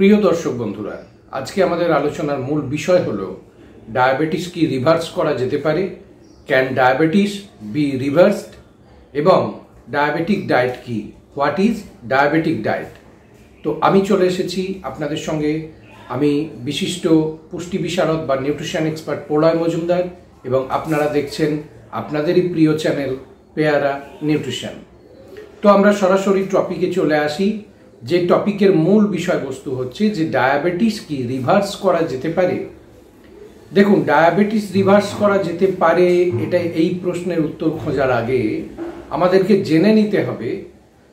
প্রিয় দর্শক বন্ধুরা, আজকে আমাদের আলোচনার মূল বিষয় হলো ডায়াবেটিস কি রিভার্স করা যেতে পারে, ক্যান ডায়াবেটিস বি রিভার্সড, এবং ডায়াবেটিক ডায়েট কি, হোয়াট ইজ ডায়াবেটিক ডায়েট। তো আমি চলে এসেছি আপনাদের সঙ্গে, আমি বিশিষ্ট পুষ্টি বিশারদ বা নিউট্রিশন এক্সপার্ট প্রলয় মজুমদার, এবং আপনারা দেখছেন আপনাদেরই প্রিয় চ্যানেল পেয়ারা নিউট্রিশন। তো আমরা সরাসরি টপিকে চলে আসি। যে টপিকের মূল বিষয়বস্তু হচ্ছে যে ডায়াবেটিস কি রিভার্স করা যেতে পারে। দেখুন, ডায়াবেটিস রিভার্স করা যেতে পারে, এটা এই প্রশ্নের উত্তর খোঁজার আগে আমাদেরকে জেনে নিতে হবে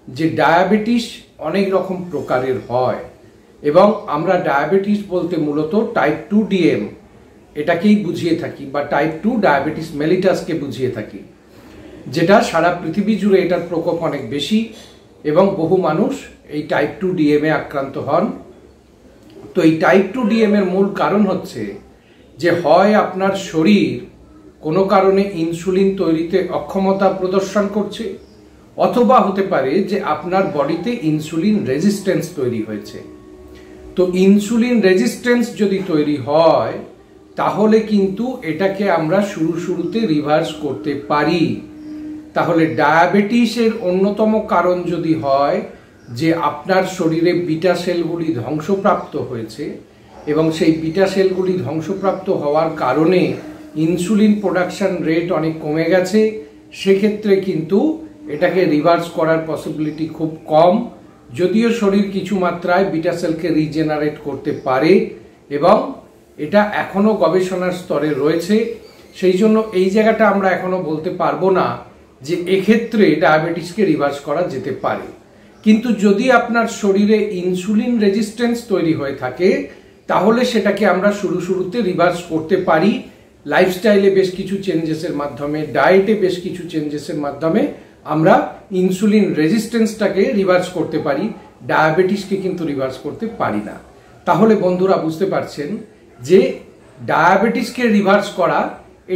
যে ডায়াবেটিস অনেক রকম প্রকারের হয়, এবং আমরা ডায়াবেটিস বলতে মূলত টাইপ 2 DM এটাকেই বুঝিয়ে থাকি, বা টাইপ 2 ডায়াবেটিস মেলিটাসকে বুঝিয়ে থাকি, যেটা সারা পৃথিবী জুড়ে এটার প্রকোপ অনেক বেশি এবং বহু মানুষ এই টাইপ 2 DM এ আক্রান্ত হন। তো এই টাইপ 2 DM এর মূল কারণ হচ্ছে যে হয় আপনার শরীর কোনো কারণে ইনসুলিন তৈরিতে অক্ষমতা প্রদর্শন করছে, অথবা হতে পারে যে আপনার বডিতে ইনসুলিন রেজিস্ট্যান্স তৈরি হয়েছে। তো ইনসুলিন রেজিস্ট্যান্স যদি তৈরি হয় তাহলে কিন্তু এটাকে আমরা শুরুতে রিভার্স করতে পারি। তাহলে ডায়াবেটিসের অন্যতম কারণ যদি হয় যে আপনার শরীরে বিটা সেলগুলি ধ্বংসপ্রাপ্ত হয়েছে, এবং সেই বিটা সেলগুলি ধ্বংসপ্রাপ্ত হওয়ার কারণে ইনসুলিন প্রোডাকশন রেট অনেক কমে গেছে, সেক্ষেত্রে কিন্তু এটাকে রিভার্স করার পসিবিলিটি খুব কম, যদিও শরীর কিছু মাত্রায় বিটা সেলকে রিজেনারেট করতে পারে, এবং এটা এখনো গবেষণার স্তরে রয়েছে। সেই জন্য এই জায়গাটা আমরা এখনো বলতে পারবো না যে এক্ষেত্রে ডায়াবেটিসকে রিভার্স করা যেতে পারে। কিন্তু যদি আপনার শরীরে ইনসুলিন রেজিস্ট্যান্স তৈরি হয়ে থাকে তাহলে সেটাকে আমরা শুরুতে রিভার্স করতে পারি। লাইফস্টাইলে বেশ কিছু চেঞ্জেসের মাধ্যমে, ডায়েটে বেশ কিছু চেঞ্জেসের মাধ্যমে আমরা ইনসুলিন রেজিস্ট্যান্সটাকে রিভার্স করতে পারি, ডায়াবেটিসকে কিন্তু রিভার্স করতে পারি না। তাহলে বন্ধুরা বুঝতে পারছেন যে ডায়াবেটিসকে রিভার্স করা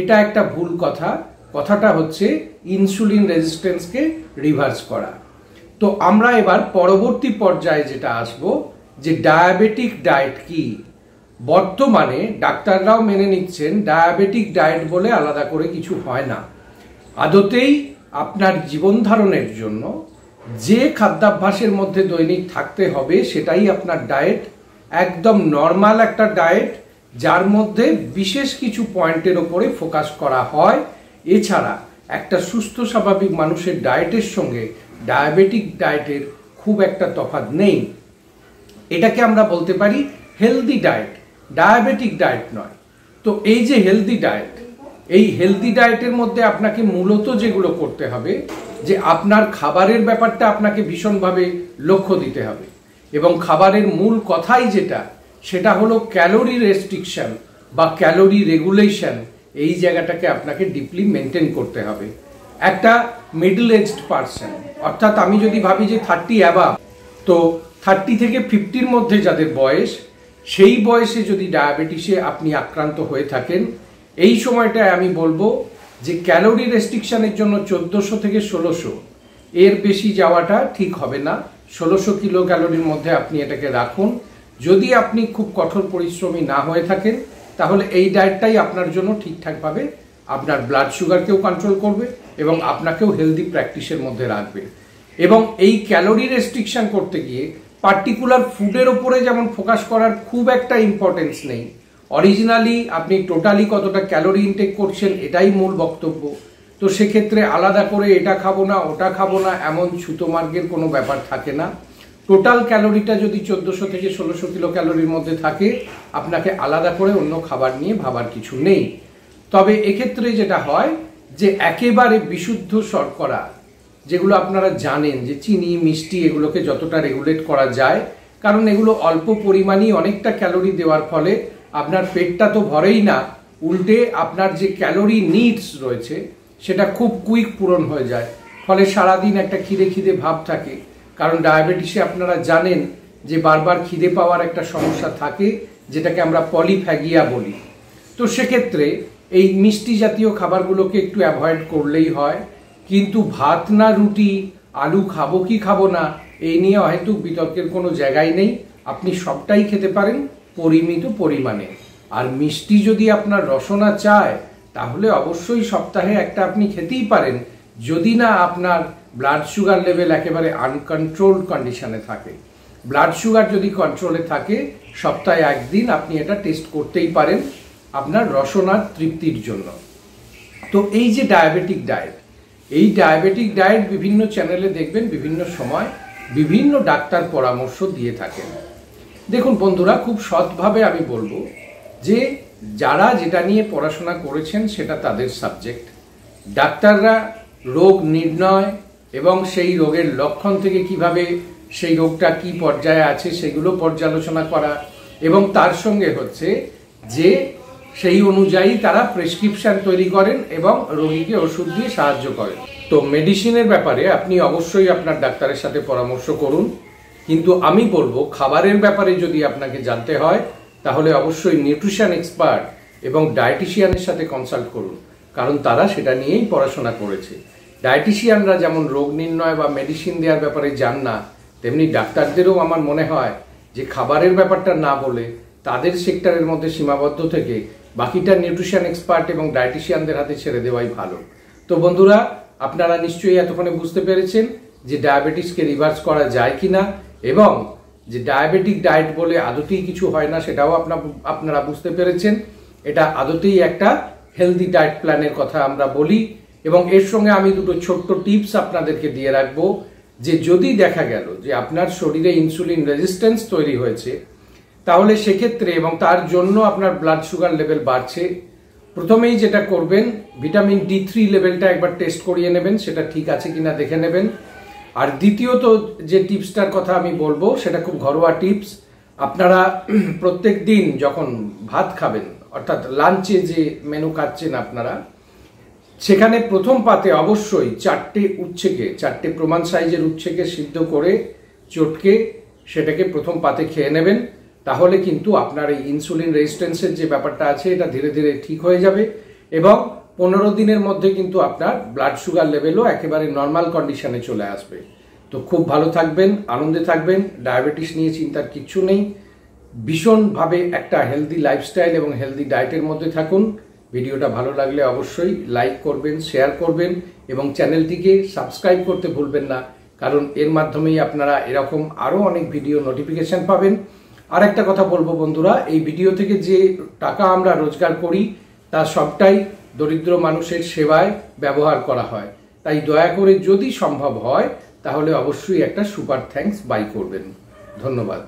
এটা একটা ভুল কথা। কথাটা হচ্ছে ইনসুলিন রেজিস্ট্যান্সকে রিভার্স করা। তো আমরা এবার পরবর্তী পর্যায়ে যেটা আসব যে ডায়াবেটিক ডায়েট কি। বর্তমানে ডাক্তাররাও মেনে নিচ্ছেন ডায়াবেটিক ডায়েট বলে আলাদা করে কিছু হয় না। আদতেই আপনার জীবন ধারণের জন্য যে খাদ্যাভ্যাসের মধ্যে দৈনিক থাকতে হবে সেটাই আপনার ডায়েট, একদম নর্মাল একটা ডায়েট, যার মধ্যে বিশেষ কিছু পয়েন্টের ওপরে ফোকাস করা হয়। এছাড়া একটা সুস্থ স্বাভাবিক মানুষের ডায়েটের সঙ্গে ডায়াবেটিক ডায়েটের খুব একটা তফাৎ নেই। এটাকে আমরা বলতে পারি হেলদি ডায়েট, ডায়াবেটিক ডায়েট নয়। তো এই যে হেলদি ডায়েট, এই হেলদি ডায়েটের মধ্যে আপনাকে মূলত যেগুলো করতে হবে যে আপনার খাবারের ব্যাপারটা আপনাকে ভীষণভাবে লক্ষ্য দিতে হবে, এবং খাবারের মূল কথাই সেটা হলো ক্যালোরি রেস্ট্রিকশন বা ক্যালোরি রেগুলেশন। এই জায়গাটাকে আপনাকে ডিপলি মেনটেন করতে হবে। একটা মিডল এজড পারসন, অর্থাৎ আমি যদি ভাবি যে 30 অ্যাবাভ, তো 30 থেকে 50-র মধ্যে যাদের বয়স, সেই বয়সে যদি ডায়াবেটিসে আপনি আক্রান্ত হয়ে থাকেন, এই সময়টায় আমি বলবো যে ক্যালোরি রেস্ট্রিকশনের জন্য 1400 থেকে 1600, এর বেশি যাওয়াটা ঠিক হবে না। 1600 কিলো ক্যালোরির মধ্যে আপনি এটাকে রাখুন। যদি আপনি খুব কঠোর পরিশ্রমী না হয়ে থাকেন তাহলে এই ডায়েটটাই আপনার জন্য ঠিকঠাকভাবে আপনার ব্লাড সুগারকেও কন্ট্রোল করবে এবং আপনাকেও হেলদি প্র্যাকটিসের মধ্যে রাখবে। এবং এই ক্যালোরি রেস্ট্রিকশন করতে গিয়ে পার্টিকুলার ফুডের ওপরে যেমন ফোকাস করার খুব একটা ইম্পর্টেন্স নেই। অরিজিনালি আপনি টোটালি কতটা ক্যালোরি ইনটেক করছেন এটাই মূল বক্তব্য। তো সেক্ষেত্রে আলাদা করে এটা খাবো না ওটা খাবো না এমন ছুতোমার্গের কোনো ব্যাপার থাকে না। টোটাল ক্যালোরিটা যদি 1400 থেকে 1600 কিলো ক্যালোরির মধ্যে থাকে, আপনাকে আলাদা করে অন্য খাবার নিয়ে ভাবার কিছু নেই। তবে এক্ষেত্রে যেটা হয় যে একেবারে বিশুদ্ধ শর্করা, যেগুলো আপনারা জানেন যে চিনি, মিষ্টি, এগুলোকে যতটা রেগুলেট করা যায়, কারণ এগুলো অল্প পরিমাণেই অনেকটা ক্যালোরি দেওয়ার ফলে আপনার পেটটা তো ভরেই না, উল্টে আপনার যে ক্যালোরি নিডস রয়েছে সেটা খুব কুইক পূরণ হয়ে যায়। ফলে সারাদিন একটা খিদে ভাব থাকে। কারণ ডায়াবেটিসে আপনারা জানেন যে বারবার খিদে পাওয়ার একটা সমস্যা থাকে, যেটাকে আমরা পলিফ্যাগিয়া বলি। তো সেক্ষেত্রে এই মিষ্টি জাতীয় খাবারগুলোকে একটু অ্যাভয়েড করলেই হয়। কিন্তু ভাত না রুটি, আলু খাবো কি খাবো না, এই নিয়ে হয়তো বিতর্কের কোনো জায়গায় নেই। আপনি সবটাই খেতে পারেন পরিমিত পরিমাণে। আর মিষ্টি যদি আপনার রসনা চায় তাহলে অবশ্যই সপ্তাহে একটা আপনি খেতেই পারেন, যদি না আপনার ব্লাড সুগার লেভেল একেবারে আনকন্ট্রোলড কন্ডিশনে থাকে। ব্লাড সুগার যদি কন্ট্রোলে থাকে সপ্তাহে একদিন আপনি এটা টেস্ট করতেই পারেন আপনার রসনার তৃপ্তির জন্য। তো এই যে ডায়াবেটিক ডায়েট, এই ডায়াবেটিক ডায়েট বিভিন্ন চ্যানেলে দেখবেন বিভিন্ন সময় বিভিন্ন ডাক্তার পরামর্শ দিয়ে থাকেন। দেখুন বন্ধুরা, খুব সৎভাবে আমি বলবো যে যারা যেটা নিয়ে পড়াশোনা করেছেন সেটা তাদের সাবজেক্ট। ডাক্তাররা রোগ নির্ণয় এবং সেই রোগের লক্ষণ থেকে কিভাবে সেই রোগটা কি পর্যায়ে আছে সেগুলো পর্যালোচনা করা, এবং তার সঙ্গে হচ্ছে যে সেই অনুযায়ী তারা প্রেসক্রিপশন তৈরি করেন এবং রোগীকে ওষুধ দিয়ে সাহায্য করেন। তো মেডিসিনের ব্যাপারে আপনি অবশ্যই আপনার ডাক্তারের সাথে পরামর্শ করুন, কিন্তু আমি বলবো খাবারের ব্যাপারে যদি আপনাকে জানতে হয় তাহলে অবশ্যই নিউট্রিশন এক্সপার্ট এবং ডায়েটিশিয়ানের সাথে কনসাল্ট করুন, কারণ তারা সেটা নিয়েই পড়াশোনা করেছে। ডায়েটিশিয়ানরা যেমন রোগ নির্ণয় বা মেডিসিন দেওয়ার ব্যাপারে জান না, তেমনি ডাক্তারদেরও আমার মনে হয় যে খাবারের ব্যাপারটা না বলে তাদের সেক্টরের মধ্যে সীমাবদ্ধ থেকে বাকিটা নিউট্রিশন এক্সপার্ট এবং ডায়েটিশিয়ানদের হাতে ছেড়ে দেওয়াই ভালো। তো বন্ধুরা, আপনারা নিশ্চয়ই এতক্ষণে বুঝতে পেরেছেন যে ডায়াবেটিসকে রিভার্স করা যায় কিনা, এবং যে ডায়াবেটিক ডায়েট বলে আদতেই কিছু হয় না সেটাও আপনারা বুঝতে পেরেছেন। এটা আদতেই একটা হেলদি ডায়েট প্ল্যানের কথা আমরা বলি, এবং এর সঙ্গে আমি দুটো ছোট্ট টিপস আপনাদেরকে দিয়ে রাখবো যে যদি দেখা গেল যে আপনার শরীরে ইনসুলিন রেজিস্ট্যান্স তৈরি হয়েছে তাহলে সেক্ষেত্রে, এবং তার জন্য আপনার ব্লাড সুগার লেভেল বাড়ছে, প্রথমেই যেটা করবেন ভিটামিন D3 লেভেলটা একবার টেস্ট করিয়ে নেবেন, সেটা ঠিক আছে কিনা দেখে নেবেন। আর দ্বিতীয়ত যে টিপসটার কথা আমি বলবো সেটা খুব ঘরোয়া টিপস। আপনারা প্রত্যেক দিন যখন ভাত খাবেন, অর্থাৎ লাঞ্চে যে মেনু খাচ্ছেন আপনারা, সেখানে প্রথম পাতে অবশ্যই 4টে উচ্ছেকে, 4টে প্রমাণ সাইজের উচ্ছেকে সিদ্ধ করে চটকে সেটাকে প্রথম পাতে খেয়ে নেবেন। তাহলে কিন্তু আপনার এই ইনসুলিন রেজিস্ট্যান্সের যে ব্যাপারটা আছে এটা ধীরে ধীরে ঠিক হয়ে যাবে, এবং 15 দিনের মধ্যে কিন্তু আপনার ব্লাড সুগার লেভেলও একেবারে নর্মাল কন্ডিশনে চলে আসবে। তো খুব ভালো থাকবেন, আনন্দে থাকবেন, ডায়াবেটিস নিয়ে চিন্তার কিচ্ছু নেই। ভীষণভাবে একটা হেলদি লাইফস্টাইল এবং হেলদি ডায়েটের মধ্যে থাকুন। ভিডিওটা ভালো লাগলে অবশ্যই লাইক করবেন, শেয়ার করবেন, এবং চ্যানেলটিকে সাবস্ক্রাইব করতে ভুলবেন না, কারণ এর মাধ্যমেই আপনারা এরকম আরও অনেক ভিডিও নোটিফিকেশন পাবেন। আর একটা কথা বলবো বন্ধুরা, এই ভিডিও থেকে যে টাকা আমরা রোজগার করি তা সবটাই দরিদ্র মানুষের সেবায় ব্যবহার করা হয়। তাই দয়া করে যদি সম্ভব হয় তাহলে অবশ্যই একটা সুপার থ্যাঙ্কস বাই করবেন। ধন্যবাদ।